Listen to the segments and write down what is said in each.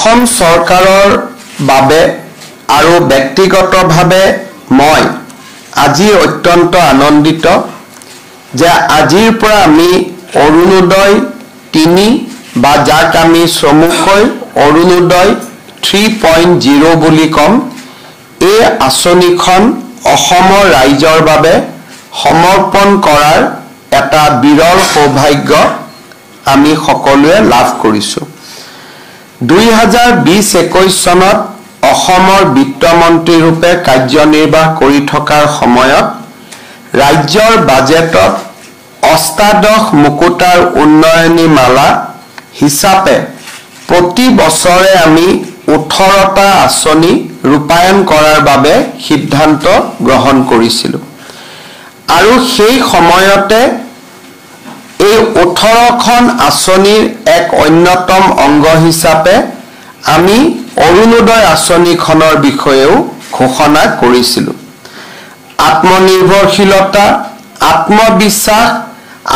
অসম চৰকাৰৰ বাবে আৰু ব্যক্তিগতভাৱে মই আজি অত্যন্ত আনন্দিত যে আজিৰ পৰা আমি অৰুণোদয় 3 বা যাক আমি চমুকৈ অৰুণোদয় 3.0 বুলি কম এই আঁচনিখন অসমৰ ৰাইজৰ বাবে সমৰ্পণ কৰাৰ এটা বিৰল সৌভাগ্য আমি সকলোৱে লাভ কৰিছো 2020-21 চনত অসমৰ বিত্তমন্ত্ৰী ৰূপে কাৰ্যনিৰ্বাহ কৰি থকাৰ সময়ত ৰাজ্যৰ বাজেটত অষ্টাদশ মুকুতাৰ উন্নয়নী মালা হিচাপে প্ৰতি বছৰে আমি 18টা আঁচনি ৰূপায়ণ কৰাৰ বাবে সিদ্ধান্ত গ্ৰহণ কৰিছিলো আৰু সেই সময়তে এই 18খন আঁচনিৰ এক অন্যতম অংগ হিচাপে আমি অৰুণোদয় আঁচনিখনৰ বিষয়েও ঘোষণা কৰিছিলো আত্মনিৰ্ভৰশীলতা আত্মবিশ্বাস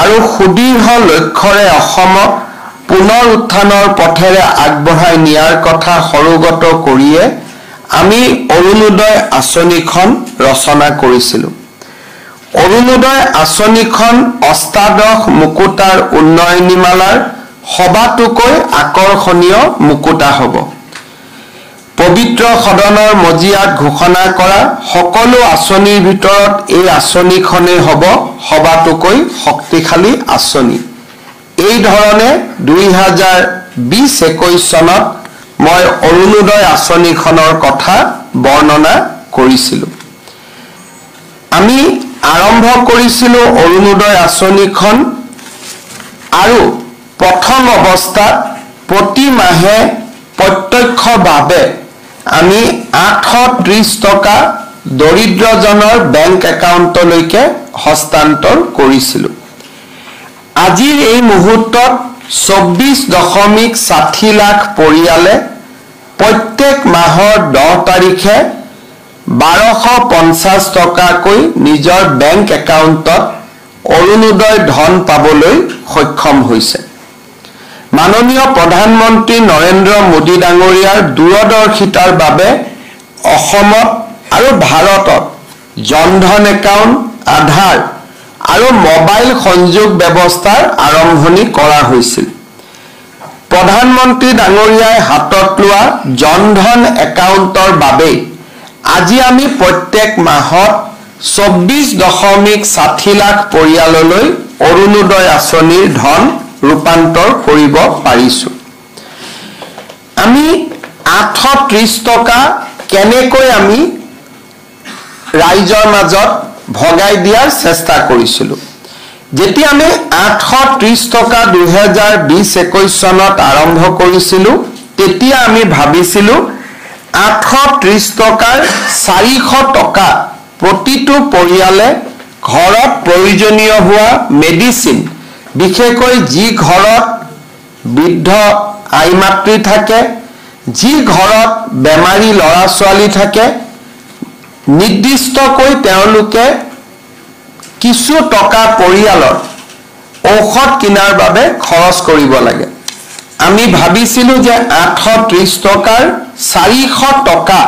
আৰু সুদৃঢ় লক্ষ্যৰে অসমক পুনৰ উত্থানৰ পথেৰে আগবঢ়াই নিয়াৰ কথা সৰুগত কৰিয়ে আমি অৰুণোদয় আঁচনিখন ৰচনা কৰিছিলো অৰুণোদয় আঁচনিখন অষ্টাদশ মুকুতাৰ উন্নয়নীমালাৰ সবাতোকৈ আকৰ্ষণীয় মুকুতা হ'ব পবিত্ৰ সদনৰ মজিয়াত ঘোষণা কৰা সকলো আঁচনিৰ ভিতৰত এই আঁচনিখনেই হ'ব সবাতোকৈ শক্তিশালী আঁচনি এই ধৰণে 2020-21 চনত মই অৰুণোদয় আঁচনিখনৰ কথা বৰ্ণনা কৰিছিলো আমি আৰম্ভ কৰিছিলো অৰুণোদয় আঁচনিখন আৰু প্ৰথম অৱস্থাত প্ৰতি মাহে প্ৰত্যক্ষভাৱে আমি 830 টকা দৰিদ্ৰজনৰ বেংক একাউণ্টলৈকে হস্তান্তৰ কৰিছিলো আজিৰ এই মুহূৰ্তত 24.60 লাখ পৰিয়ালে প্ৰত্যেক মাহৰ 10 তাৰিখে 1250 টকাকৈ নিজৰ বেংক একাউণ্টত অৰুণোদয় ধন পাবলৈ সক্ষম হৈছে মাননীয় প্ৰধানমন্ত্ৰী নৰেন্দ্ৰ মোদী ডাঙৰীয়াৰ দূৰদৰ্শিতাৰ বাবে অসমত আৰু ভাৰতত জনধন একাউণ্ট আধাৰ আৰু মোবাইল সংযোগ ব্যৱস্থাৰ আৰম্ভণি কৰা হৈছিল প্ৰধানমন্ত্ৰী ডাঙৰীয়াই হাতত লোৱা জনধন একাউণ্টৰ বাবে আজি আমি প্ৰত্যেক মাহত 24.60 লাখ পৰিয়াললৈ অৰুণোদয় আঁচনিৰ ধন ৰূপান্তৰ কৰিব পাৰিছো আমি 830 টকা কেনেকৈ আমি ৰাইজৰ মাজত ভগাই দিয়াৰ চেষ্টা কৰিছিলো যেতিয়া আমি 830 টকা 2020-21 চনত আৰম্ভ কৰিছিলো তেতিয়া আমি ভাবিছিলো 830 টকাৰ 400 টকা প্ৰতিটো পৰিয়ালে ঘৰত প্ৰয়োজনীয় হোৱা মেডিচিন বিশেষকৈ যি ঘৰত বৃদ্ধ আই মাতৃ থাকে যি ঘৰত বেমাৰী ল'ৰা ছোৱালী থাকে নিৰ্দিষ্টকৈ তেওঁলোকে কিছু টকা পৰিয়ালৰ ঔষধ কিনাৰ বাবে খৰচ কৰিব লাগে আমি ভাবিছিলো যে 830 টকাৰ 400 টকা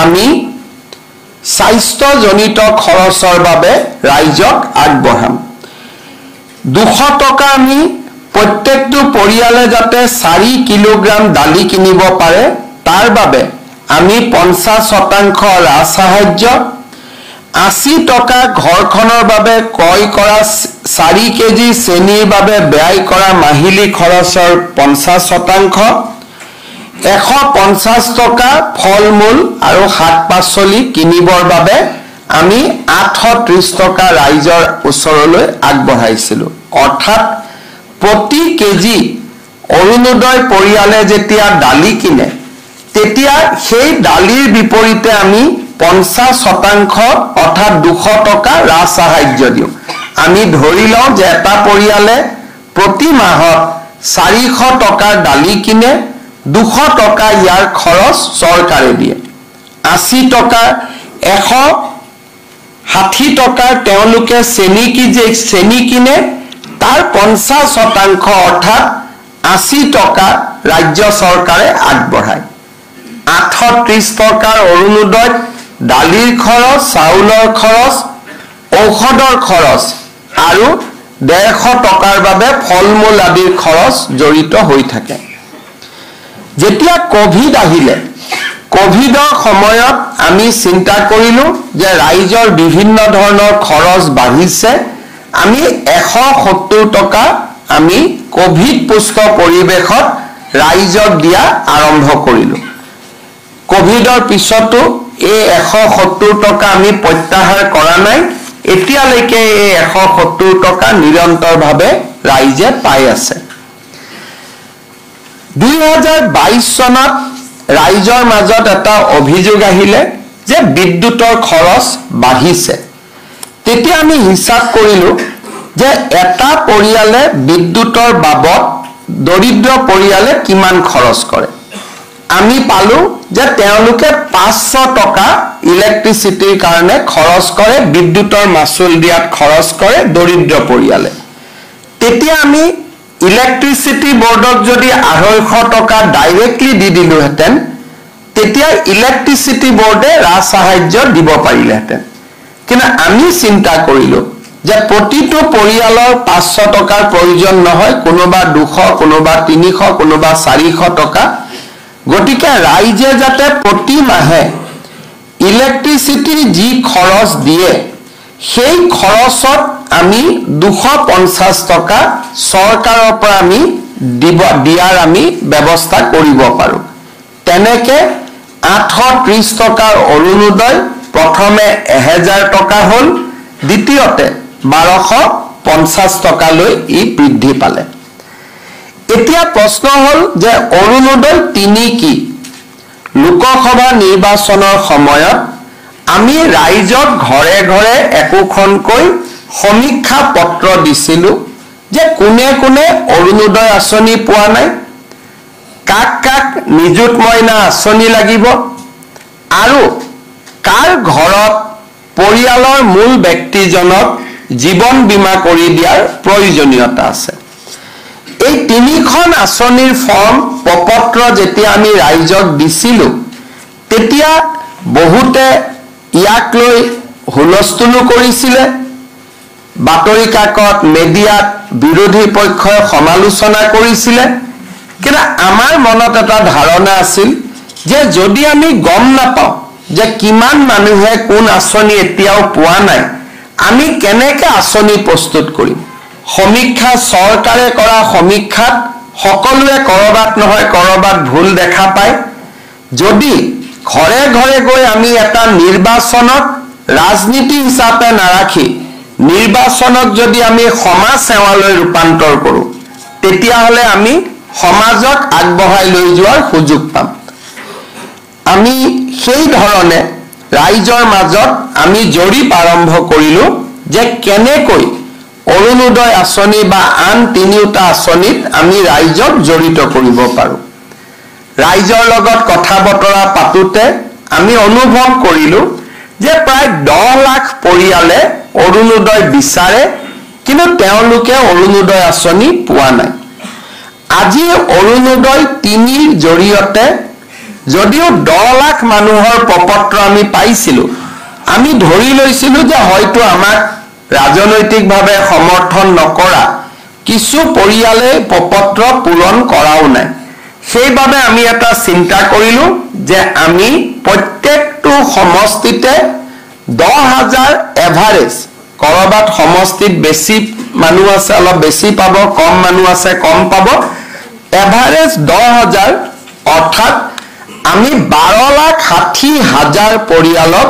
আমি স্বাস্থ্যজনিত খৰচৰ বাবে ৰাইজক আগবঢ়াম 200 টকা আমি প্ৰত্যেকটো পৰিয়ালে যাতে 4 কিলোগ্ৰাম দালি কিনিব পাৰে তাৰ বাবে আমি 50% ৰাজসাহায্য 80 টকা ঘৰখনৰ বাবে ক্ৰয় কৰা 4 কেজি চেনিৰ বাবে ব্যয় কৰা মাহিলী খৰচৰ 50% 150 টকা ফল-মূল আৰু শাক-পাচলি কিনিবৰ বাবে আমি 830 টকা ৰাইজৰ ওচৰলৈ আগবঢ়াইছিলো অৰ্থাৎ প্ৰতি কেজি অৰুণোদয় পৰিয়ালে যেতিয়া দালি কিনে তেতিয়া সেই দালিৰ বিপৰীতে আমি 50% অৰ্থাৎ 200 টকা ৰাজসাহায্য দিওঁ আমি ধৰি লওঁ যে এটা পৰিয়ালে প্ৰতি মাহত 400 টকাৰ দালি কিনে 200 টকা ইয়াৰ খৰচ চৰকাৰে দিয়ে 80 টকা 160 টকা তেওঁলোকে চেনি কিনে তাৰ 50% অৰ্থাৎ 80 টকা ৰাজ্য চৰকাৰে আগবঢ়ায় 830 টকাৰ অৰুণোদয়ত দালিৰ খৰচ, চাউলৰ খৰচ, ঔষধৰ খৰচ আৰু 150 টকাৰ বাবে ফল-মূল আদিৰ খৰচ জড়িত হৈ থাকে। যেতিয়া কোভিড আহিলে, কোভিডৰ সময়ত আমি চিন্তা কৰিলো যে ৰাইজৰ বিভিন্ন ধৰণৰ খৰচ বাঢ়িছে, আমি 170 টকা আমি কোভিড পুষ্ট পৰিৱেশত ৰাইজক দিয়া আৰম্ভ কৰিলো। কোভিডৰ পিছতো এই 170 টকা আমি প্ৰত্যাহাৰ কৰা নাই। এতিয়ালৈকে এই 170 টকা নিৰন্তৰভাৱে ৰাইজে পাই আছে। 2022 চনত ৰাইজৰ মাজত এটা অভিযোগ আহিলে যে বিদ্যুতৰ খৰচ বাঢ়িছে। তেতিয়া আমি হিচাপ কৰিলো যে এটা পৰিয়ালে বিদ্যুতৰ বাবদ দৰিদ্ৰ পৰিয়ালে কিমান খৰচ কৰে। আমি পালো যে তেওঁলোকে 500 টকা ইলেক্ট্ৰিচিটিৰ কাৰণে খৰচ কৰে, বিদ্যুতৰ মাচুল দিয়াত খৰচ কৰে দৰিদ্ৰ পৰিয়ালে। তেতিয়া আমি ইলেক্ট্ৰিচিটি বোৰ্ডক যদি 250 টকা ডাইৰেক্টলি দি দিলোহেঁতেন, তেতিয়া ইলেক্ট্ৰিচিটি বোৰ্ডে ৰাজসাহায্য দিব পাৰিলেহেঁতেন। কিন্তু আমি চিন্তা কৰিলো যে প্ৰতিটো পৰিয়ালৰ 500 টকাৰ প্ৰয়োজন নহয়, কোনোবা 200, কোনোবা 300, কোনোবা 400 টকা। গতিকে ৰাইজে যাতে প্ৰতি মাহে ইলেক্ট্ৰিচিটিৰ যি খৰচ দিয়ে, সেই খৰচত আমি 250 টকা চৰকাৰৰ পৰা আমি দিয়াৰ আমি ব্যৱস্থা কৰিব পাৰো। তেনেকে 830 টকাৰ অৰুণোদয় প্ৰথমে 1000 টকা হ'ল, দ্বিতীয়তে 1250 টকালৈ ই বৃদ্ধি পালে। এতিয়া প্ৰশ্ন হ'ল যে অৰুণোদয় 3 কি? লোকসভা নিৰ্বাচনৰ সময়ত আমি ৰাইজক ঘৰে ঘৰে একোখনকৈ সমীক্ষা পত্ৰ দিছিলো যে কোনে কোনে অৰুণোদয় আঁচনি পোৱা নাই, কাক কাক নিযুত মইনা আঁচনি লাগিব আৰু কাৰ ঘৰত পৰিয়ালৰ মূল ব্যক্তিজনক জীৱন বীমা কৰি দিয়াৰ প্ৰয়োজনীয়তা আছে। এই 3খন আঁচনিৰ ফৰ্ম প্ৰপত্ৰ যেতিয়া আমি ৰাইজক দিছিলো, তেতিয়া বহুতে ইয়াক লৈ হুলস্থুলো কৰিছিলে। বাতৰি কাকত, মিডিয়াত বিৰোধী পক্ষই সমালোচনা কৰিছিলে। কিন্তু আমাৰ মনত এটা ধাৰণা আছিল যে যদি আমি গম নাপাওঁ যে কিমান মানুহে কোন আঁচনি এতিয়াও পোৱা নাই, আমি কেনেকৈ আঁচনি প্ৰস্তুত কৰিম? সমীক্ষা, চৰকাৰে কৰা সমীক্ষাত সকলোৱে কৰবাত নহয় কৰবাত ভুল দেখা পায়। যদি ঘৰে ঘৰে গৈ আমি এটা নিৰ্বাচনক ৰাজনীতি হিচাপে নাৰাখি নিৰ্বাচনক যদি আমি সমাজ সেৱালৈ ৰূপান্তৰ কৰো, তেতিয়াহ'লে আমি সমাজক আগবঢ়াই লৈ যোৱাৰ সুযোগ পাম। আমি সেই ধৰণে ৰাইজৰ মাজত আমি জৰীপ আৰম্ভ কৰিলো যে কেনেকৈ অৰুণোদয় আঁচনি বা আন 3টা আঁচনিত আমি ৰাইজক জড়িত কৰিব পাৰো। ৰাইজৰ লগত কথা বতৰা পাতোতে আমি অনুভৱ কৰিলো যে প্ৰায় 10 লাখ পৰিয়ালে অৰুণোদয় বিচাৰে, কিন্তু তেওঁলোকে অৰুণোদয় আঁচনি পোৱা নাই। আজি অৰুণোদয় 3ৰ জৰিয়তে যদিও 10 লাখ মানুহৰ প্ৰপত্ৰ আমি পাইছিলো, আমি ধৰি লৈছিলো যে হয়তো আমাক ৰাজনৈতিকভাৱে সমৰ্থন নকৰা কিছু পৰিয়ালে প্ৰপত্ৰ পূৰণ কৰাও নাই। সেইবাবে আমি এটা চিন্তা কৰিলো যে আমি প্ৰত্যেকটো সমষ্টিতে 10,000 এভাৰেজ, কৰবাত সমষ্টিত বেছি মানুহ আছে অলপ বেছি পাব, কম মানুহ আছে কম পাব, এভাৰেজ 10,000, অৰ্থাৎ আমি 12,60,000 পৰিয়ালক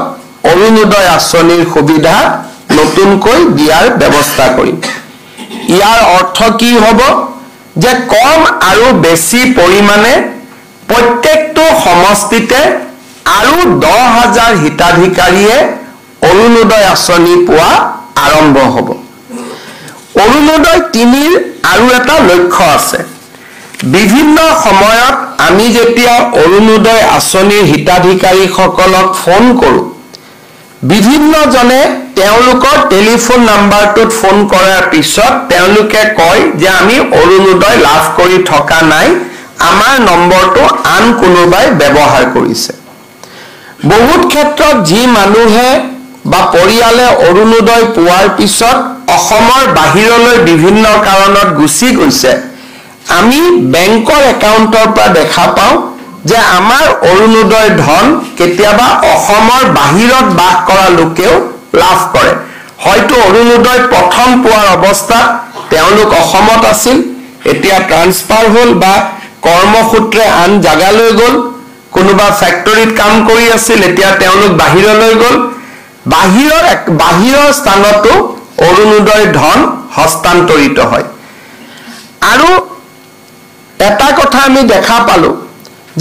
অৰুণোদয় আঁচনিৰ সুবিধা নতুনকৈ দিয়াৰ ব্যৱস্থা কৰিম। ইয়াৰ অৰ্থ কি হ'ব যে কম আৰু বেছি পৰিমাণে প্ৰত্যেকটো সমষ্টিতে আৰু 10,000 হিতাধিকাৰীয়ে অৰুণোদয় আঁচনি পোৱা আৰম্ভ হ'ব। অৰুণোদয় 3ৰ আৰু এটা লক্ষ্য আছে। বিভিন্ন সময়ত আমি যেতিয়া অৰুণোদয় আঁচনিৰ হিতাধিকাৰীসকলক ফোন কৰোঁ, বিভিন্নজনে তেওঁলোকৰ টেলিফোন নাম্বাৰটোত ফোন কৰাৰ পিছত তেওঁলোকে কয় যে আমি অৰুণোদয় লাভ কৰি থকা নাই, আমাৰ নম্বৰটো আন কোনোবাই ব্যৱহাৰ কৰিছে। বহুত ক্ষেত্ৰত যি মানুহে বা পৰিয়ালে অৰুণোদয় পোৱাৰ পিছত অসমৰ বাহিৰলৈ বিভিন্ন কাৰণত গুচি গৈছে, আমি বেংকৰ একাউণ্টৰ পৰা দেখা পাওঁ যে আমাৰ অৰুণোদয় ধন কেতিয়াবা অসমৰ বাহিৰত বাস কৰা লোকেও লাভ কৰে। হয়তো অৰুণোদয় প্ৰথম পোৱাৰ অৱস্থাত তেওঁলোক অসমত আছিল, এতিয়া ট্ৰান্সফাৰ হ'ল বা কৰ্মসূত্ৰে আন জাগালৈ গ'ল, কোনোবা ফেক্টৰীত কাম কৰি আছিল, এতিয়া তেওঁলোক বাহিৰলৈ গ'ল। বাহিৰৰ স্থানতো অৰুণোদয় ধন হস্তান্তৰিত হয়। আৰু এটা কথা আমি দেখা পালো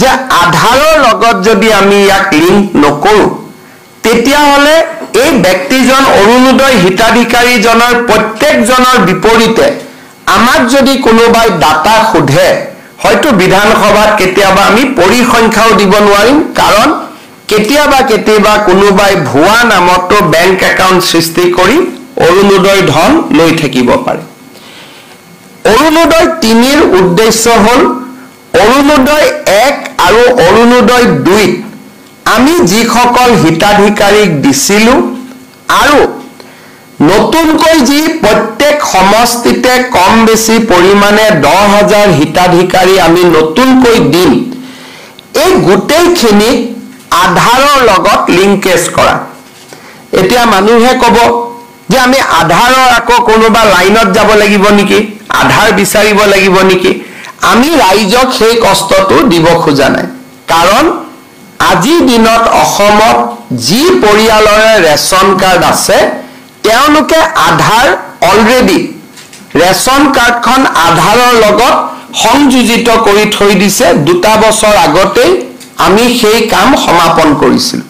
যে আধাৰৰ লগত যদি আমি ইয়াক লিংক নকৰোঁ, তেতিয়াহ'লে এই ব্যক্তিজন অৰুণোদয় হিতাধিকাৰীজনৰ প্ৰত্যেকজনৰ বিপৰীতে আমাক যদি কোনোবাই ডাটা সোধে, হয়তো বিধানসভাত কেতিয়াবা আমি পৰিসংখ্যাও দিব নোৱাৰিম, কাৰণ কেতিয়াবা কোনোবাই ভুৱা নামতো বেংক একাউণ্ট সৃষ্টি কৰি অৰুণোদয় ধন লৈ থাকিব পাৰে। অৰুণোদয় ৩ৰ উদ্দেশ্য হ'ল অৰুণোদয় ১ আৰু অৰুণোদয় ২ আমি যিসকল হিতাধিকাৰীক দিছিলোঁ আৰু নতুনকৈ যি প্ৰত্যেক সমষ্টিতে কম বেছি পৰিমাণে 10,000 হিতাধিকাৰী আমি নতুনকৈ দিম, এই গোটেইখিনি আধাৰৰ লগত লিংকেজ কৰা। এতিয়া মানুহে ক'ব যে আমি আধাৰৰ আকৌ কোনোবা লাইনত যাব লাগিব নেকি, আধাৰ বিচাৰিব লাগিব নেকি? আমি ৰাইজক সেই কষ্টটো দিব খোজা নাই, কাৰণ আজিৰ দিনত অসমত যি পৰিয়ালৰে ৰেচন কাৰ্ড আছে তেওঁলোকে আধাৰ অলৰেডি ৰেচন কাৰ্ডখন আধাৰৰ লগত সংযোজিত কৰি থৈ দিছে। 2 বছৰ আগতেই আমি সেই কাম সমাপন কৰিছিলোঁ।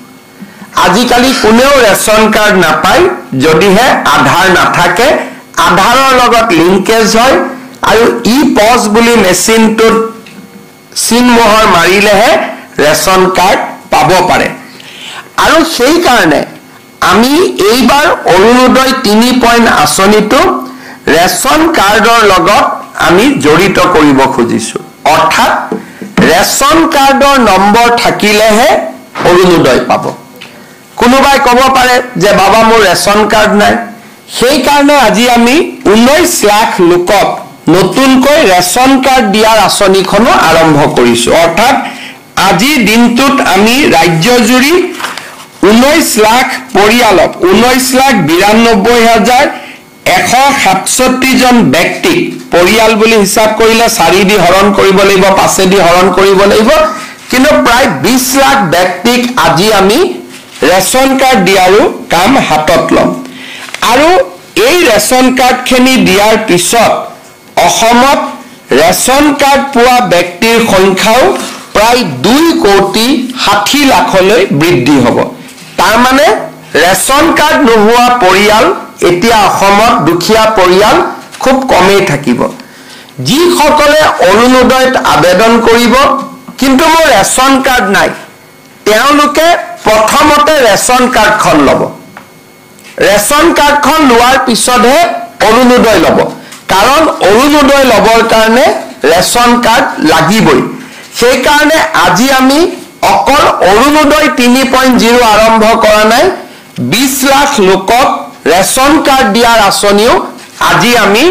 আজিকালি কোনেও ৰেচন কাৰ্ড নাপায় যদিহে আধাৰ নাথাকে, আধাৰৰ লগত লিংকেজ হয় আৰু ই-পজ বুলি মেচিনটোত চিনমোহৰ মাৰিলেহে ৰেচন কাৰ্ড পাব পাৰে। আৰু সেইকাৰণে আমি এইবাৰ অৰুণোদয় 3 পইণ্ট আঁচনিটো ৰেচন কাৰ্ডৰ লগত আমি জড়িত কৰিব খুজিছোঁ। অৰ্থাৎ ৰেচন কাৰ্ডৰ নম্বৰ থাকিলেহে অৰুণোদয় পাব। কোনোবাই ক'ব পাৰে যে বাবা মোৰ ৰেচন কাৰ্ড নাই, সেইকাৰণে আজি আমি 19 লাখ লোকক নতুনকৈ ৰেচন কাৰ্ড দিয়াৰ আঁচনিখনো আৰম্ভ কৰিছোঁ। অৰ্থাৎ আজিৰ দিনটোত আমি ৰাজ্যজুৰি 19 লাখ পৰিয়ালক 19,92,167 জন ব্যক্তিক পৰিয়াল বুলি হিচাপ কৰিলে 4 দি হৰণ কৰিব লাগিব, 5 দি হৰণ কৰিব লাগিব, কিন্তু প্ৰায় 20 লাখ ব্যক্তিক আজি আমি ৰেচন কাৰ্ড দিয়াৰো কাম হাতত ল'ম। আৰু এই ৰেচন কাৰ্ডখিনি দিয়াৰ পিছত অসমত ৰেচন কাৰ্ড পোৱা ব্যক্তিৰ সংখ্যাও প্ৰায় 2,60,00,000লৈ বৃদ্ধি হ'ব। তাৰমানে ৰেচন কাৰ্ড নোহোৱা পৰিয়াল এতিয়া অসমত দুখীয়া পৰিয়াল খুব কমেই থাকিব। যিসকলে অৰুণোদয়ত আবেদন কৰিব কিন্তু মোৰ ৰেচন কাৰ্ড নাই, তেওঁলোকে প্ৰথমতে ৰেচন কাৰ্ডখন ল'ব। ৰেচন কাৰ্ডখন লোৱাৰ পিছতহে অৰুণোদয় ল'ব, কাৰণ অৰুণোদয় ল'বৰ কাৰণে ৰেচন কাৰ্ড লাগিবই। সেইকাৰণে আজি আমি অকল অৰুণোদয় 3.0 আৰম্ভ কৰা নাই, 20 লাখ লোকক ৰেচন কাৰ্ড দিয়াৰ আঁচনিও আজি আমি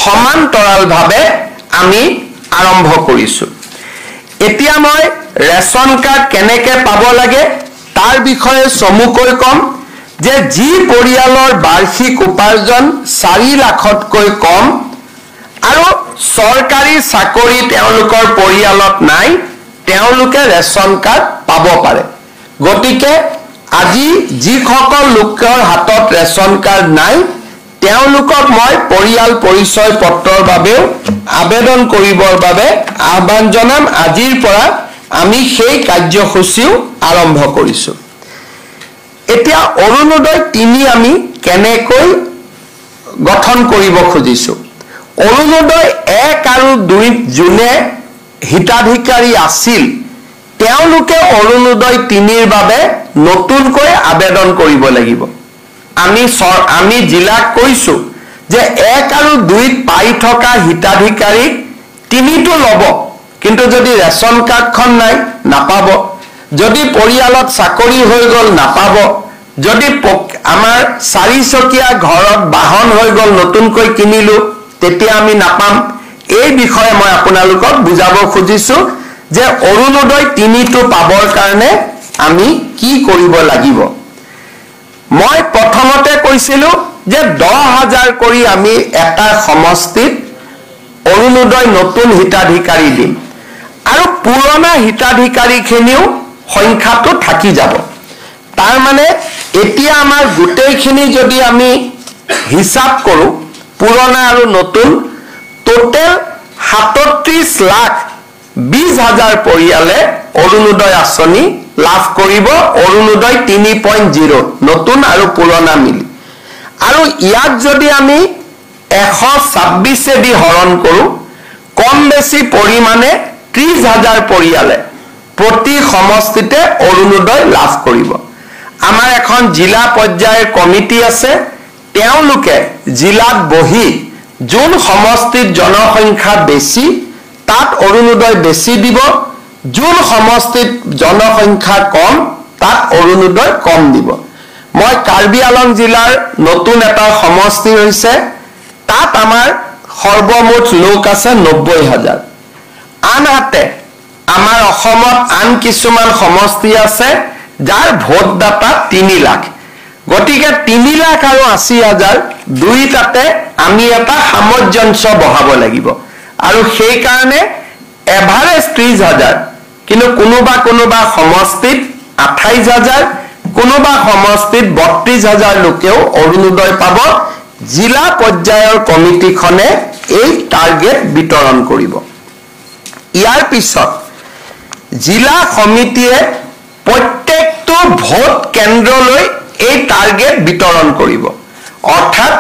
সমান্তৰালভাৱে আমি আৰম্ভ কৰিছোঁ। এতিয়া মই ৰেচন কাৰ্ড কেনেকৈ পাব লাগে তাৰ বিষয়ে চমুকৈ ক'ম যে যি পৰিয়ালৰ বাৰ্ষিক উপাৰ্জন 4 লাখতকৈ কম আৰু চৰকাৰী চাকৰি তেওঁলোকৰ পৰিয়ালত নাই, তেওঁলোকে ৰেচন কাৰ্ড পাব পাৰে। গতিকে আজি যিসকল লোকৰ হাতত ৰেচন কাৰ্ড নাই তেওঁলোকক মই পৰিয়াল পৰিচয় পত্ৰৰ বাবেও আবেদন কৰিবৰ বাবে আহ্বান জনাম। আজিৰ পৰা আমি সেই কাৰ্যসূচীও আৰম্ভ কৰিছোঁ। এতিয়া অৰুণোদয় 3 আমি কেনেকৈ গঠন কৰিব খুজিছোঁ। অৰুণোদয় 1 আৰু 2 যোনে হিতাধিকাৰী আছিল তেওঁলোকে অৰুণোদয় 3ৰ বাবে নতুনকৈ আবেদন কৰিব লাগিব। আমি জিলাক কৈছোঁ যে 1 আৰু 2ত পাই থকা হিতাধিকাৰীক 3টো ল'ব, কিন্তু যদি ৰেচন কাৰ্ডখন নাই নাপাব। যদি পৰিয়ালত চাকৰি হৈ গ'ল নাপাব, যদি আমাৰ 4 চকীয়া ঘৰত বাহন হৈ গ'ল নতুনকৈ কিনিলো তেতিয়া আমি নাপাম। এই বিষয়ে মই আপোনালোকক বুজাব খুজিছো যে অৰুণোদয় 3টো পাবৰ কাৰণে আমি কি কৰিব লাগিব। মই প্ৰথমতে কৈছিলো যে 10,000 কৰি আমি এটা সমষ্টিত অৰুণোদয় নতুন হিতাধিকাৰী দিম আৰু পুৰণা হিতাধিকাৰীখিনিও সংখ্যাটো থাকি যাব। তাৰ মানে এতিয়া আমাৰ গোটেইখিনি যদি আমি হিচাপ কৰো পুৰণা আৰু নতুন টোটেল 37,20,000 পৰিয়ালে অৰুণোদয় আঁচনি লাভ কৰিব অৰুণোদয় 3.0 নতুন আৰু পুৰণা মিলি। আৰু ইয়াক যদি আমি 126 দি হৰণ কৰো কম বেছি পৰিমাণে 30,000 পৰিয়ালে প্ৰতি সমষ্টিতে অৰুণোদয় লাভ কৰিব। আমাৰ এখন জিলা পৰ্যায়ৰ কমিটি আছে, তেওঁলোকে জিলাত বহি যোন সমষ্টিত জনসংখ্যা বেছি তাত অৰুণোদয় বেছি দিব, যোন সমষ্টিত জনসংখ্যা কম তাত অৰুণোদয় কম দিব। মই কাৰ্বি আলং জিলাৰ নতুন এটা সমষ্টি হৈছে, তাত আমাৰ সৰ্বমুঠ লোক আছে 90,000। আনহাতে আমাৰ অসমত আন কিছুমান সমষ্টি আছে যাৰ ভোটদাতা 3 লাখ। গতিকে 3 লাখ আৰু 80,000 দুইটাতে আমি এটা সামঞ্জস্য বহাব লাগিব আৰু সেই কাৰণে এভাৰেজ 30,000, কিন্তু কোনোবা সমষ্টিত 28,000, কোনোবা সমষ্টিত 32,000 লোকেও অৰুণোদয় পাব। জিলা পৰ্যায়ৰ কমিটিখনে এই টাৰ্গেট বিতৰণ কৰিব। ইয়াৰ পিছত জিলা সমিতিয়ে প্ৰত্যেকটো ভোট কেন্দ্ৰলৈ এই টাৰ্গেট বিতৰণ কৰিব। অৰ্থাৎ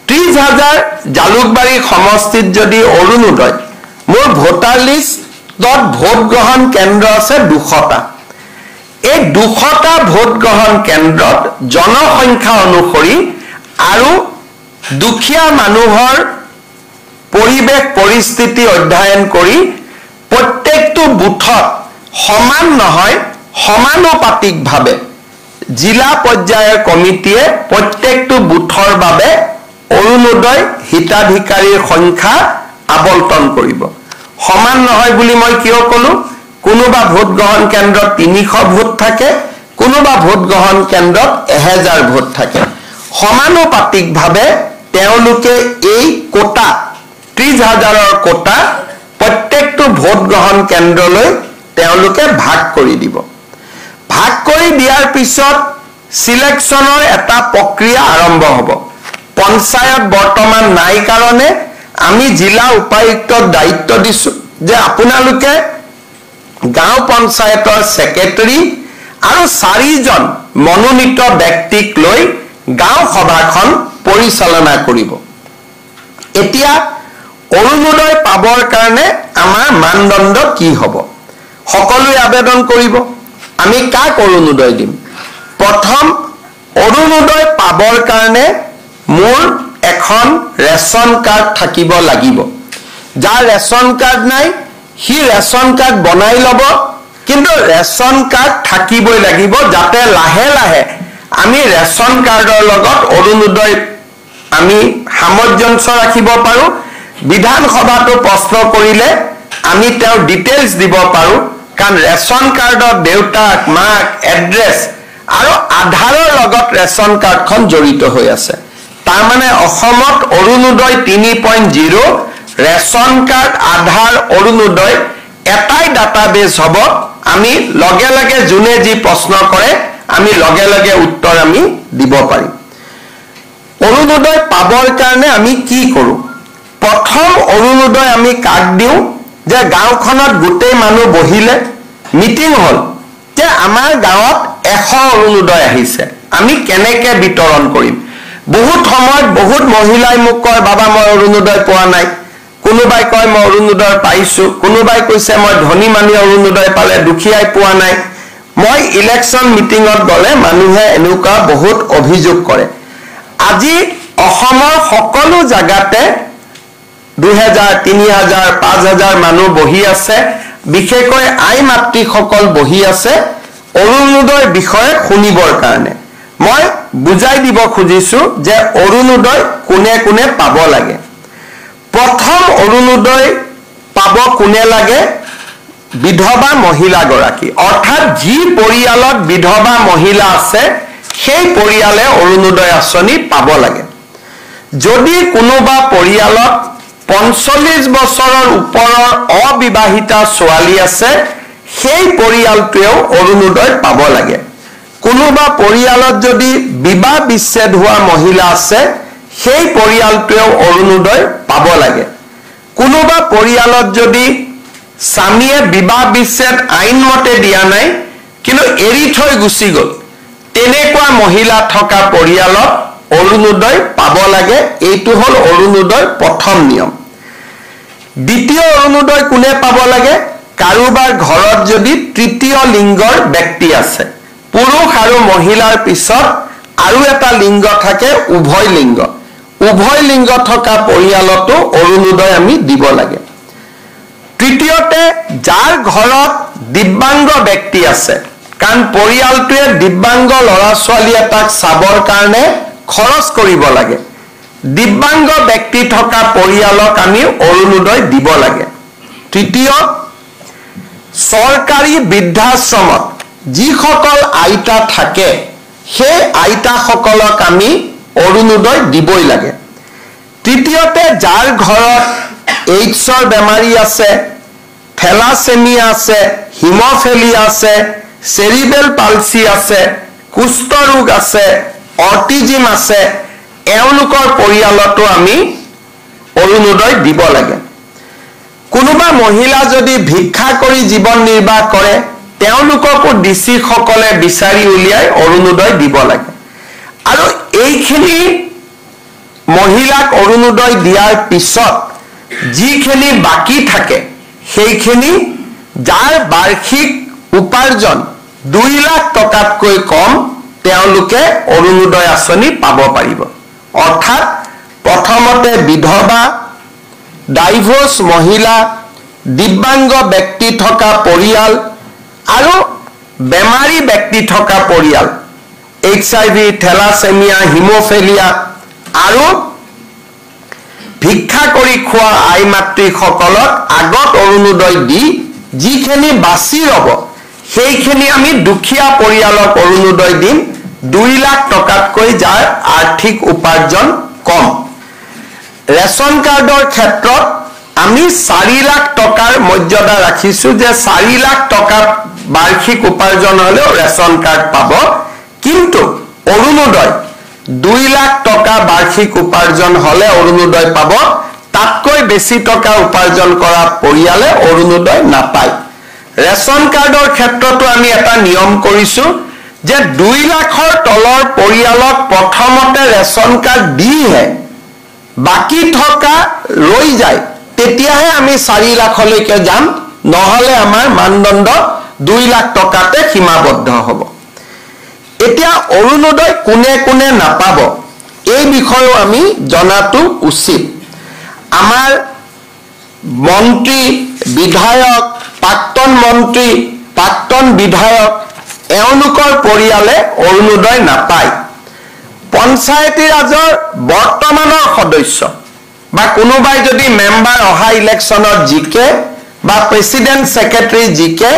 30,000 জালুকবাৰী সমষ্টিত যদি অৰুণোদয়, মোৰ ভোটাৰ লিষ্টত ভোট গ্ৰহণ কেন্দ্ৰ আছে 200টা। এই 200টা ভোট গ্ৰহণ কেন্দ্ৰত জনসংখ্যা অনুসৰি আৰু দুখীয়া মানুহৰ পৰিৱেশ পৰিস্থিতি অধ্যয়ন কৰি প্ৰত্যেকটো বুথত সমান নহয় সমানুপাতিকভাৱে জিলা পৰ্যায়ৰ কমিটিয়ে প্ৰত্যেকটো বুথৰ বাবে অৰুণোদয় হিতাধিকাৰীৰ সংখ্যা আবণ্টন কৰিব। সমান নহয় বুলি মই কিয় ক'লো, কোনোবা ভোট গ্ৰহণ কেন্দ্ৰত 300 ভোট থাকে, কোনোবা ভোট গ্ৰহণ কেন্দ্ৰত 1000 ভোট থাকে। সমানুপাতিকভাৱে তেওঁলোকে এই কোটা 30,000ৰ কোটা প্ৰত্যেকটো ভোট গ্ৰহণ কেন্দ্ৰলৈ তেওঁলোকে ভাগ কৰি দিব। ভাগ কৰি দিয়াৰ পিছত সিলেকশ্যনৰ এটা প্ৰক্ৰিয়া আৰম্ভ হ'ব। পঞ্চায়ত বৰ্তমান নাই কাৰণে আমি জিলা উপায়ুক্তক দায়িত্ব দিছো যে আপোনালোকে গাঁও পঞ্চায়তৰ সেক্ৰেটাৰী আৰু 4জন মনোনীত ব্যক্তিক লৈ গাঁও সভাখন পৰিচালনা কৰিব। এতিয়া অৰুণোদয় পাবৰ কাৰণে আমাৰ মানদণ্ড কি হ'ব? সকলোৱে আবেদন কৰিব। আমি কাক অৰুণোদয় দিম? প্ৰথম অৰুণোদয় পাবৰ কাৰণে মোৰ এখন ৰেচন কাৰ্ড থাকিব লাগিব। যাৰ ৰেচন কাৰ্ড নাই সি ৰেচন কাৰ্ড বনাই ল'ব, কিন্তু ৰেচন কাৰ্ড থাকিবই লাগিব যাতে লাহে লাহে আমি ৰেচন কাৰ্ডৰ লগত অৰুণোদয় আমি সামঞ্জস্য ৰাখিব পাৰো। বিধানসভাটো প্ৰশ্ন কৰিলে আমি তেওঁৰ ডিটেইলছ দিব পাৰো, কাৰণ ৰেচন কাৰ্ডত দেউতাক মাক এড্ৰেছ আৰু আধাৰৰ লগত ৰেচন কাৰ্ডখন জড়িত হৈ আছে। তাৰ মানে অসমত অৰুণোদয় 3.0 ৰেচন কাৰ্ড আধাৰ অৰুণোদয় এটাই ডাটাবেছ হ'ব। আমি লগে লগে যোনে যি প্ৰশ্ন কৰে আমি লগে লগে উত্তৰ আমি দিব পাৰিম। অৰুণোদয় পাবৰ কাৰণে আমি কি কৰোঁ? প্ৰথম অৰুণোদয় আমি কাক দিওঁ যে গাঁওখনত গোটেই মানুহ বহিলে মিটিং হ'ল যে আমাৰ গাঁৱত 100 অৰুণোদয় আহিছে, আমি কেনেকে বিতৰণ কৰিম। বহুত সময়ত বহুত মহিলাই মোক কয় বাবা মই অৰুণোদয় পোৱা নাই, কোনোবাই কয় মই অৰুণোদয় পাইছো, কোনোবাই কৈছে মই ধনী মানুহে অৰুণোদয় পালে দুখীয়াই পোৱা নাই। মই ইলেকশ্যন মিটিঙত গ'লে মানুহে এনেকুৱা বহুত অভিযোগ কৰে। আজি অসমৰ সকলো জাগাতে 2000, 3000, 5000 মানুহ বহি আছে বিশেষকৈ আই মাতৃসকল বহি আছে অৰুণোদয় বিষয়ে শুনিবৰ কাৰণে মই বুজাই দিব খুজিছো যে অৰুণোদয় কোনে কোনে পাব লাগে প্ৰথম অৰুণোদয় পাব কোনে লাগে বিধৱা মহিলা গৰাকী অৰ্থাৎ যি পৰিয়ালত বিধৱা মহিলা আছে সেই পৰিয়ালে অৰুণোদয় আঁচনি পাব লাগে যদি কোনোবা পৰিয়ালত 45 বছৰৰ ওপৰৰ অবিবাহিতা ছোৱালী আছে সেই পৰিয়ালটোৱেও অৰুণোদয় পাব লাগে কোনোবা পৰিয়ালত যদি বিবাহ বিচ্ছেদ হোৱা মহিলা আছে সেই পৰিয়ালটোৱেও অৰুণোদয় পাব লাগে কোনোবা পৰিয়ালত যদি স্বামীয়ে বিবাহ বিচ্ছেদ আইনমতে দিয়া নাই কিন্তু এৰি থৈ গুচি গ'ল তেনেকুৱা মহিলা থকা পৰিয়ালত অৰুণোদয় পাব লাগে এইটো হল অৰুণোদয় প্ৰথম নিয়ম দ্বিতীয় অৰুণোদয় কোনে পাব লাগে কাৰোবাৰ ঘৰত যদি তৃতীয় লিংগৰ ব্যক্তি আছে পুৰুষ আৰু মহিলাৰ পিছত আৰু এটা লিংগ থাকে উভয় লিংগ থকা পৰিয়ালতো অৰুণোদয় আমি দিব লাগে তৃতীয়তে যাৰ ঘৰত দিব্যাংগ ব্যক্তি আছে কাৰণ পৰিয়ালটোৱে দিব্যাংগ ল'ৰা ছোৱালী এটাক চাবৰ কাৰণে খৰচ কৰিব লাগে দিব্যাংগ ব্যক্তি থকা পৰিয়ালক আমি অৰুণোদয় দিব লাগে তৃতীয় চৰকাৰী বৃদ্ধাশ্ৰমত যিসকল আইতা থাকে সেই আইতাসকলক আমি অৰুণোদয় দিবই লাগে তৃতীয়তে যাৰ ঘৰত এইডছৰ বেমাৰী আছে থেলাছেমিয়া আছে হিমোফিলিয়া আছে চেৰিবেল পালসি আছে কুষ্ঠ ৰোগ আছে অটিজিম আছে এওঁলোকৰ পৰিয়ালতো আমি অৰুণোদয় দিব লাগে কোনোবা মহিলা যদি ভিক্ষা কৰি জীৱন নিৰ্বাহ কৰে তেওঁলোককো ডিসি সকলে বিচাৰি উলিয়াই অৰুণোদয় দিব লাগে আৰু এইখিনি মহিলাক অৰুণোদয় দিয়াৰ পিছত যিখিনি বাকি থাকে সেইখিনি যাৰ বাৰ্ষিক উপাৰ্জন 2 লাখ টকাতকৈ কম তেওঁলোকে অৰুণোদয় আঁচনি পাব পাৰিব অৰ্থাৎ প্ৰথমতে বিধৱা ডাইভোৰ্স মহিলা দিব্যাংগ ব্যক্তি থকা পৰিয়াল আৰু বেমাৰী ব্যক্তি থকা পৰিয়াল HIV থেলাছেমিয়া হিমোফিলিয়া আৰু ভিক্ষা কৰি খোৱা আই মাতৃ সকলক আগত অৰুণোদয় দি যিখিনি বাছি ৰব সেইখিনি আমি দুখীয়া পৰিয়ালক অৰুণোদয় দিম 2 লাখ টকাতকৈ যাৰ আৰ্থিক উপাৰ্জন কম ৰেশন কাৰ্ডৰ ক্ষেত্ৰত আমি 4 লাখ টকাৰ মৰ্যাদা ৰাখিছো যে 4 লাখ টকা বাৰ্ষিক উপাৰ্জন হলেও ৰেশন কাৰ্ড পাব কিন্তু অৰুণোদয় 2 লাখ টকা বাৰ্ষিক উপাৰ্জন হলে অৰুণোদয় পাব তাতকৈ বেছি টকা উপাৰ্জন কৰা পৰিয়ালে অৰুণোদয় নাপায় ৰেশন কাৰ্ডৰ ক্ষেত্ৰতো আমি এটা নিয়ম কৰিছো যে 2 লাখৰ তলৰ পৰিয়ালক প্ৰথমতে ৰেশন কাৰ্ড দিহে বাকি থকা ৰৈ যায় তেতিয়াহে আমি 4 লাখলৈকে যাম নহলে আমাৰ মানদণ্ড 2 লাখ টকাতে সীমাবদ্ধ হ'ব এতিয়া অৰুণোদয় কোনে কোনে নাপাব এই বিষয়ে আমি জনাটো উচিত আমাৰ মন্ত্ৰী বিধায়ক প্ৰাক্তন মন্ত্ৰী প্ৰাক্তন বিধায়ক এওঁলোকৰ পৰিয়ালে অৰুণোদয় নাপায় পঞ্চায়তী ৰাজৰ বৰ্তমানৰ সদস্য বা কোনোবাই যদি মেম্বাৰ অহা ইলেকশ্যনত জিকে বা প্ৰেসিডেন্ট সেক্ৰেটাৰী জিকে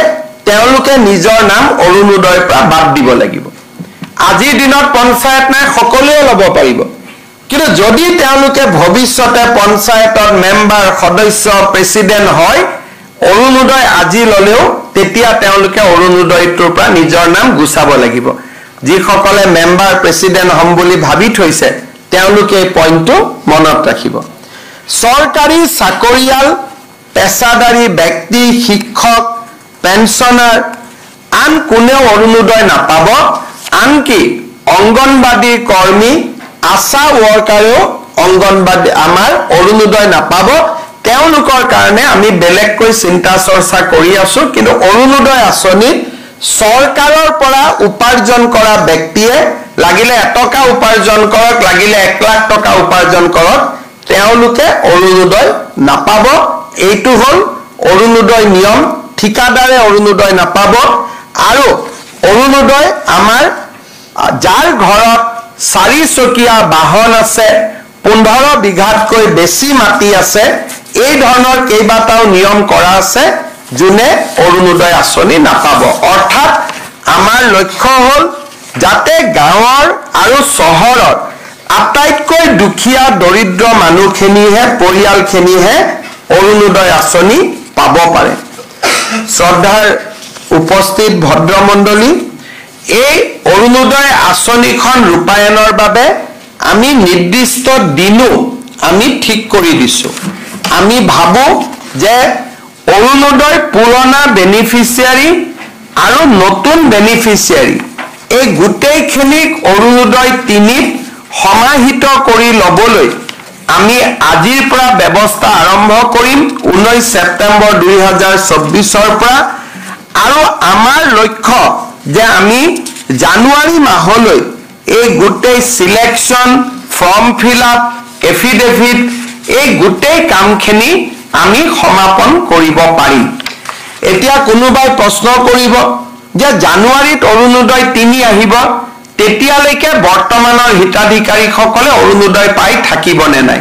তেওঁলোকে নিজৰ নাম অৰুণোদয়ৰ পৰা বাদ দিব লাগিব আজিৰ দিনত পঞ্চায়ত নাই সকলোৱে ল'ব পাৰিব কিন্তু যদি তেওঁলোকে ভৱিষ্যতে পঞ্চায়তৰ মেম্বাৰ সদস্য প্ৰেসিডেন্ট হয় অৰুণোদয় আজি ললেও তেতিয়া তেওঁলোকে অৰুণোদয়টোৰ পৰা নিজৰ নাম গুচাব লাগিব যিসকলে মেম্বাৰ প্ৰেসিডেন্ট হম বুলি ভাবি থৈছে তেওঁলোকে এই পইণ্টটো মনত ৰাখিব চৰকাৰী চাকৰিয়াল পেছাদাৰী ব্যক্তি শিক্ষক পেনশনাৰ আন কোনেও অৰুণোদয় নাপাব আনকি অংগনবাদী কৰ্মী আশা ওয়াৰ্কাৰেও অংগনবাদী আমাৰ অৰুণোদয় নাপাব তেওঁলোকৰ কাৰণে আমি বেলেগকৈ চিন্তা চৰ্চা কৰি আছো কিন্তু অৰুণোদয় আঁচনিত চৰকাৰৰ পৰা উপাৰ্জন কৰা ব্যক্তিয়ে লাগিলে 1 টকা উপাৰ্জন কৰক লাগিলে 1 লাখ টকা উপাৰ্জন কৰক তেওঁলোকে অৰুণোদয় নাপাব এইটো হল অৰুণোদয় নিয়ম ঠিকাদাৰে অৰুণোদয় নাপাব আৰু অৰুণোদয় আমাৰ যাৰ ঘৰত 4 চকীয়া বাহন আছে 15 বিঘাতকৈ বেছি মাটি আছে এই ধৰণৰ কেইবাটাও নিয়ম কৰা আছে যোনে অৰুণোদয় আঁচনি নাপাব অৰ্থাৎ আমাৰ লক্ষ্য হ'ল যাতে গাঁৱৰ আৰু চহৰৰ আটাইতকৈ দুখীয়া দৰিদ্ৰ মানুহখিনিহে পৰিয়ালখিনিহে অৰুণোদয় আঁচনি পাব পাৰে শ্ৰদ্ধাৰ উপস্থিত ভদ্ৰমণ্ডলী এই অৰুণোদয় আঁচনিখন ৰূপায়ণৰ বাবে আমি নিৰ্দিষ্ট দিনো আমি ঠিক কৰি দিছো আমি ভাবো যে অৰুণোদয় পুৰণা বেনিফিচিয়াৰী আৰু নতুন বেনিফিচিয়াৰী এই গোটেইখিনিক অৰুণোদয় 3ত সমাহিত কৰি ল'বলৈ আমি আজিৰ পৰা ব্যৱস্থা আৰম্ভ কৰিম 19 ছেপ্টেম্বৰ 2024 পৰা আৰু আমাৰ লক্ষ্য যে আমি জানুৱাৰী মাহলৈ এই গোটেই selection form fill up affidavit এই গোটেই কামখিনি আমি সমাপন কৰিব পাৰিম এতিয়া কোনোবাই প্ৰশ্ন কৰিব যে জানুৱাৰীত অৰুণোদয় 3 আহিব তেতিয়ালৈকে বৰ্তমানৰ হিতাধিকাৰীসকলে অৰুণোদয় পাই থাকিবনে নাই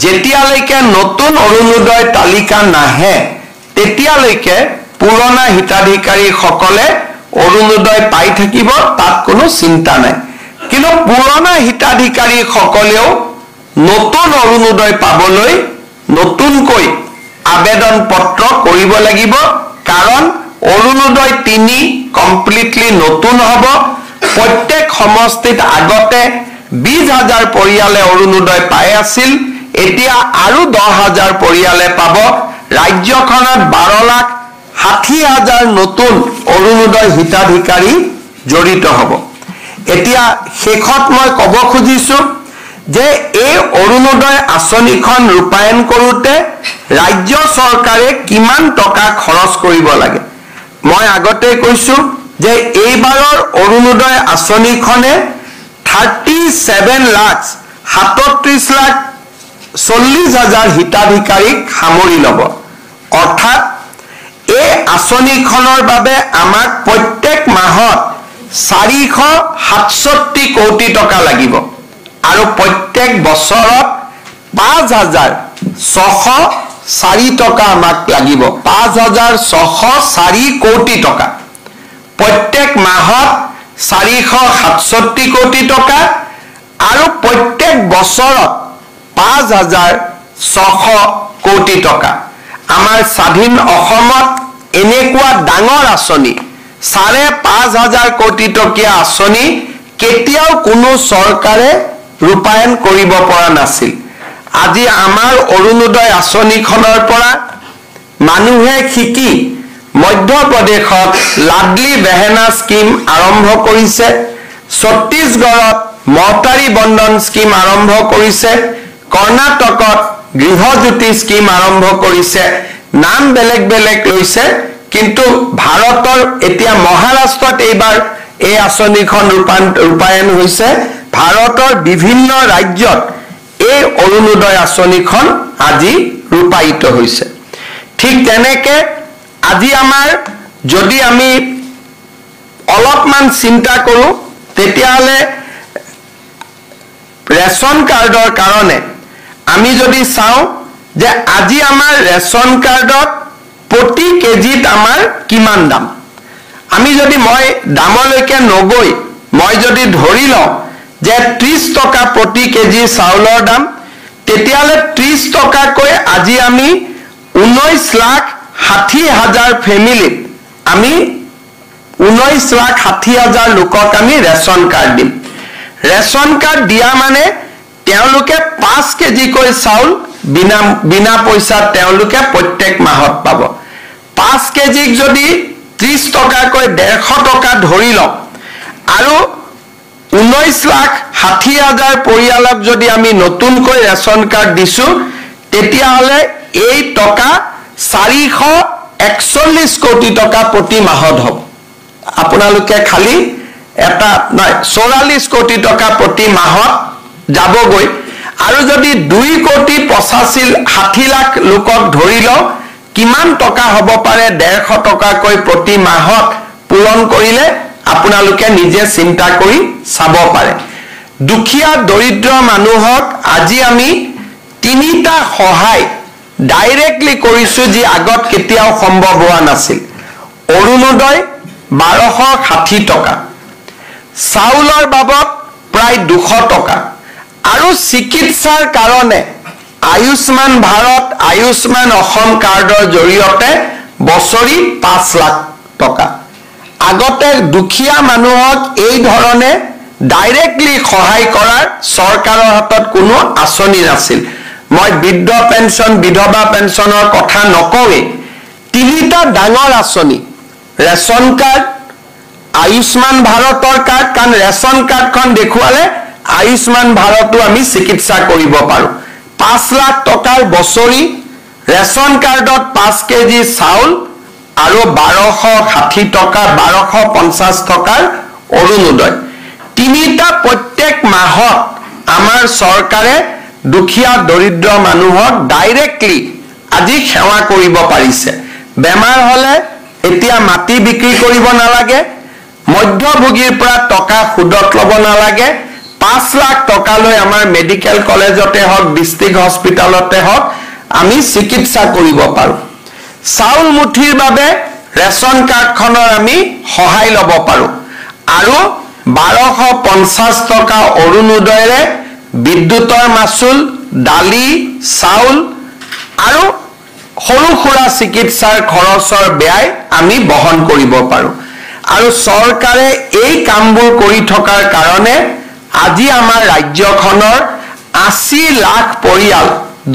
যেতিয়ালৈকে নতুন অৰুণোদয় তালিকা নাহে তেতিয়ালৈকে পুৰণা হিতাধিকাৰীসকলে অৰুণোদয় পাই থাকিব তাত কোনো চিন্তা নাই কিন্তু পুৰণা হিতাধিকাৰীসকলেও নতুন অৰুণোদয় পাবলৈ নতুনকৈ আবেদন পত্ৰ কৰিব লাগিব কাৰণ অৰুণোদয় 3 কমপ্লিটলি নতুন হ'ব প্ৰত্যেক সমষ্টিত আগতে 20,000 পৰিয়ালে অৰুণোদয় পাই আছিল এতিয়া আৰু 10,000 পৰিয়ালে পাব ৰাজ্যখনত 12,60,000 নতুন অৰুণোদয় হিতাধিকাৰী জড়িত হ'ব এতিয়া শেষত মই ক'ব খুজিছো যে এই অৰুণোদয় আঁচনিখন ৰূপায়ণ কৰোতে ৰাজ্য চৰকাৰে কিমান টকা খৰচ কৰিব লাগে মই আগতে কৈছো যে এইবাৰৰ অৰুণোদয় আঁচনিখনে 37,37,40,000 হিতাধিকাৰীক সামৰি ল'ব অৰ্থাৎ এই আঁচনিখনৰ বাবে আমাক প্ৰত্যেক মাহত 467 কোটি টকা লাগিব আৰু প্ৰত্যেক বছৰত 5,604 টকা আমাক লাগিব 5,604 কোটি টকা প্ৰত্যেক মাহত 467 কোটি টকা আৰু প্ৰত্যেক বছৰত 5,600 কোটি টকা আমাৰ স্বাধীন অসমত এনেকুৱা ডাঙৰ আঁচনি 5,500 কোটি টকীয়া আঁচনি কেতিয়াও কোনো চৰকাৰে ৰূপায়ণ কৰিব পৰা নাছিল আজি আমাৰ অৰুণোদয় আঁচনিখনৰ পৰা মানুহে শিকি মধ্যপ্ৰদেশত লাডলি বেহেনা স্কিম আৰম্ভ কৰিছে ছত্তীশগড়ত মহতাৰী বন্ধন স্কিম আৰম্ভ কৰিছে কৰ্ণাটকত গৃহজ্যোতি স্কিম আৰম্ভ কৰিছে নাম বেলেগ বেলেগ লৈছে কিন্তু ভাৰতৰ এতিয়া মহাৰাষ্ট্ৰত এইবাৰ এই আঁচনিখন ৰূপায়ণ হৈছে ভাৰতৰ বিভিন্ন ৰাজ্যত এই অৰুণোদয় আঁচনিখন আজি ৰূপায়িত হৈছে ঠিক তেনেকে আজি আমাৰ যদি আমি অলপমান চিন্তা কৰো তেতিয়াহলে ৰেশন কাৰ্ডৰ কাৰণে আমি যদি চাও যে আজি আমাৰ ৰেশন কাৰ্ডত প্ৰতি কেজিত আমাৰ কিমান দাম আমি যদি মই দামলৈকে নগৈ মই যদি ধৰি লওঁ যে 30 টকা প্ৰতি কেজি চাউলৰ দাম তেতিয়ালে 30 টকাকৈ আজি আমি 19,60,000 ফ্যামিলিত আমি 19,60,000 লোকক আমি ৰেশন কাৰ্ড দিম ৰেশন কাৰ্ড দিয়া মানে তেওঁলোকে 5 কেজি কৈ চাউল বিনা পইচাত তেওঁলোকে প্ৰত্যেক মাহত পাব 5 কেজি যদি 30 টকাকৈ 150 টকা ধৰি লওঁ আৰু 19,60,000 পৰিয়ালক যদি আমি নতুনকৈ ৰেশন কাৰ্ড দিছো তেতিয়াহলে এই টকা 441 কোটি টকা প্ৰতি মাহত হ'ব আপোনালোকে খালি এটা নাই 44 কোটি টকা প্ৰতি মাহত যাবগৈ আৰু যদি 2 কোটি 60 লাখ লোকক ধৰি লওঁ কিমান টকা হ'ব পাৰে 150 টকাকৈ প্ৰতি মাহত পূৰণ কৰিলে আপোনালোকে নিজে চিন্তা কৰি চাব পাৰে দুখীয়া দৰিদ্ৰ মানুহক আজি আমি তিনিটা সহায় ডাইৰেক্টলি কৰিছো যি আগত কেতিয়াও সম্ভৱ হোৱা নাছিল অৰুণোদয় 1260 টকা চাউলৰ বাবদ প্ৰায় 200 টকা আৰু চিকিৎসাৰ কাৰণে আয়ুষ্মান ভাৰত আয়ুষ্মান অসম কাৰ্ডৰ জৰিয়তে বছৰি 5 লাখ টকা আগতে দুখীয়া মানুহক এই ধৰণে ডাইৰেক্টলি সহায় কৰাৰ চৰকাৰৰ হাতত কোনো আঁচনি নাছিল মই বৃদ্ধ পেঞ্চন বিধৱা পেঞ্চনৰ কথা নকওঁৱে তিনিটা ডাঙৰ আঁচনি ৰেচন কাৰ্ড আয়ুষ্মান ভাৰতৰ কাৰ্ড কাৰণ ৰেচন কাৰ্ডখন দেখুৱালে আয়ুষ্মান ভাৰতো আমি চিকিৎসা কৰিব পাৰো 5 লাখ টকাৰ বছৰি ৰেচন কাৰ্ডত 5 কেজি চাউল আৰু 1260 টকা 1250 টকাৰ অৰুণোদয় তিনিটা প্ৰত্যেক মাহত আমাৰ চৰকাৰে দুখীয়া দৰিদ্ৰ মানুহক ডাইৰেক্টলি আজি সেৱা কৰিব পাৰিছে বেমাৰ হলে এতিয়া মাটি বিক্ৰী কৰিব নালাগে মধ্যভোগীৰ পৰা টকা সুদত ল'ব নালাগে 5 লাখ টকালৈ আমাৰ মেডিকেল কলেজতে হওক ডিস্ট্ৰিক্ট হস্পিটালতে হওক আমি চিকিৎসা কৰিব পাৰো চাউল মুঠিৰ বাবে ৰেচন কাৰ্ডখনৰ আমি সহায় ল'ব পাৰো আৰু 1250 টকা অৰুণোদয়েৰে বিদ্যুতৰ মাচুল দালি চাউল আৰু সৰু খুৰা চিকিৎসাৰ খৰচৰ ব্যয় আমি বহন কৰিব পাৰো আৰু চৰকাৰে এই কামবোৰ কৰি থকাৰ কাৰণে আজি আমাৰ ৰাজ্যখনৰ 80 লাখ পৰিয়াল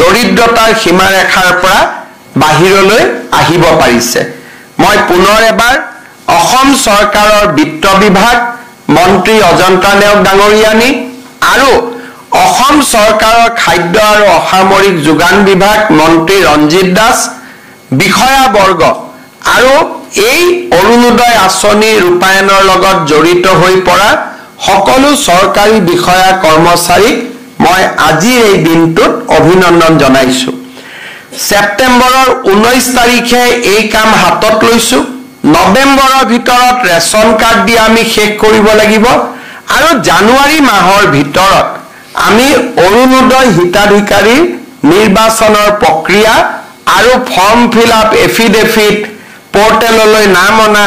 দৰিদ্ৰতাৰ সীমাৰেখাৰ পৰা বাহিৰলৈ আহিব পাৰিছে মই পুনৰ এবাৰ অসম চৰকাৰৰ বিত্ত বিভাগ মন্ত্ৰী অজন্তা নেওগ ডাঙৰীয়ানী আৰু অসম চৰকাৰৰ খাদ্য আৰু অসামৰিক যোগান বিভাগ মন্ত্ৰী ৰঞ্জিত দাস বিষয়াবৰ্গ আৰু এই অৰুণোদয় আঁচনি ৰূপায়ণৰ লগত জড়িত হৈ পৰা সকলো চৰকাৰী বিষয়া কৰ্মচাৰীক মই আজি এই দিনটোত অভিনন্দন জনাইছো সেপ্টেম্বৰৰ 19 তাৰিখে এই কাম হাতত লৈছো নৱেম্বৰৰ ভিতৰত ৰেচন কাৰ্ড দি আমি শেষ কৰিব লাগিব আৰু জানুৱাৰী মাহৰ ভিতৰত আমি অৰুণোদয় হিতাধিকাৰী নিৰ্বাচনৰ প্ৰক্ৰিয়া আৰু ফৰ্ম ফিল আপ এফিডেভিট পোৰ্টেললৈ নাম অনা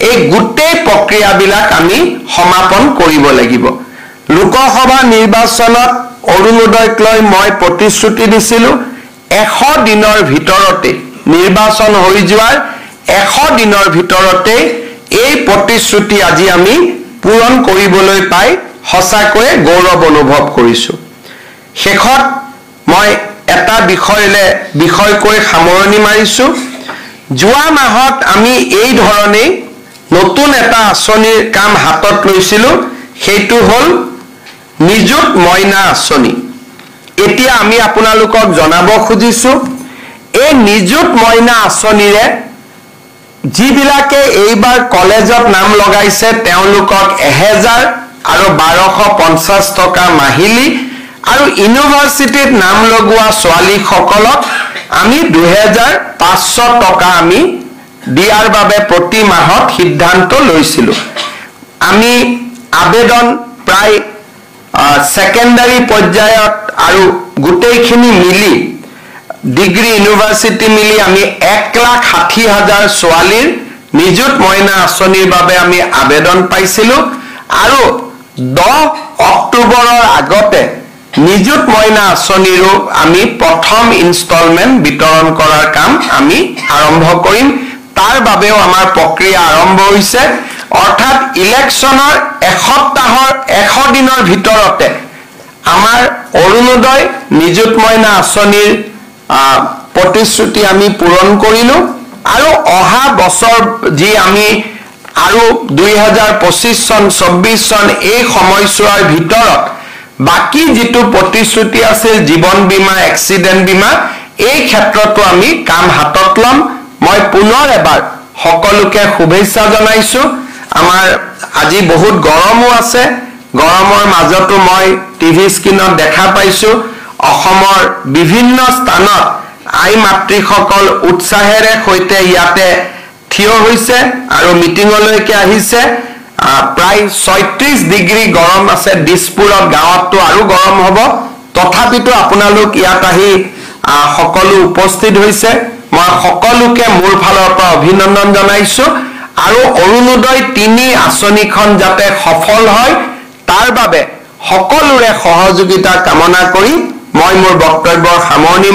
এই গোটেই প্ৰক্ৰিয়াবিলাক আমি সমাপন কৰিব লাগিব লোকসভা নিৰ্বাচনত অৰুণোদয়ক লৈ মই প্ৰতিশ্ৰুতি দিছিলো 100 দিনৰ ভিতৰতে নিৰ্বাচন হৈ যোৱাৰ 100 দিনৰ ভিতৰতে এই প্ৰতিশ্ৰুতি আজি আমি পূৰণ কৰিবলৈ পাই সঁচাকৈ গৌৰৱ অনুভৱ কৰিছো শেষত মই এটা বিষয়কৈ সামৰণি মাৰিছো যোৱা মাহত আমি এই ধৰণে নতুন এটা আঁচনিৰ কাম হাতত লৈছিলো সেইটো হল নিযুত মইনা আঁচনি এতিয়া আমি আপোনালোকক জনাব খুজিছো এই নিযুত মইনা আঁচনিৰে যিবিলাকে এইবাৰ কলেজত নাম লগাইছে তেওঁলোকক 1000 আৰু 1250 টকা মাহিলি আৰু ইউনিভাৰ্সিটিত নাম লগোৱা ছোৱালীসকলক আমি 2500 টকা আমি দিয়াৰ বাবে প্ৰতি মাহত সিদ্ধান্ত লৈছিলো আমি আবেদন প্ৰায় সেকেন্ডাৰী পৰ্যায়ত আৰু গোটেইখিনি মিলি ডিগ্ৰী ইউনিভাৰ্সিটি মিলি আমি 1,60,000 ছোৱালীৰ নিযুত মইনা আঁচনিৰ বাবে আমি আবেদন পাইছিলো আৰু 10 অক্টোবৰৰ আগতে নিযুত মইনা আঁচনিৰো আমি প্ৰথম ইনষ্টলমেন্ট বিতৰণ কৰাৰ কাম আমি আৰম্ভ কৰিম তাৰ বাবেও আমাৰ প্ৰক্ৰিয়া আৰম্ভ হৈছে অৰ্থাৎ ইলেকশ্যনৰ এসপ্তাহৰ 100 দিনৰ ভিতৰতে আমাৰ অৰুণোদয় নিযুত মইনা আঁচনিৰ প্ৰতিশ্ৰুতি আমি পূৰণ কৰিলো আৰু অহা বছৰ যি আমি আৰু 2025 চন 24 চন এই সময়ছোৱাৰ ভিতৰত বাকি যেটো প্ৰতিশ্ৰুতি আছিল জীৱন বীমা এক্সিডেন্ট বীমা এই ক্ষেত্ৰতো আমি কাম হাতত লম মই পুনৰ এবাৰ সকলোকে শুভেচ্ছা জনাইছো আমাৰ আজি বহুত গৰমো আছে গৰমৰ মাজতো মই টিভি স্ক্ৰিনত দেখা পাইছো অসমৰ বিভিন্ন স্থানত আই মাতৃসকল উৎসাহেৰে সৈতে ইয়াতে থিয় হৈছে আৰু মিটিঙলৈকে আহিছে প্ৰায় 36 ডিগ্ৰী গৰম আছে দিছপুৰত গাঁৱতটো আৰু গৰম হ'ব তথাপিতো আপোনালোক ইয়াত আহি সকলো উপস্থিত হৈছে মই সকলোকে মোৰ ফালৰ পৰা অভিনন্দন জনাইছো আৰু অৰুণোদয় 3 আঁচনিখন যাতে সফল হয় তাৰ বাবে সকলোৰে সহযোগিতা কামনা কৰি মই মোৰ বক্তব্যৰ সামৰণি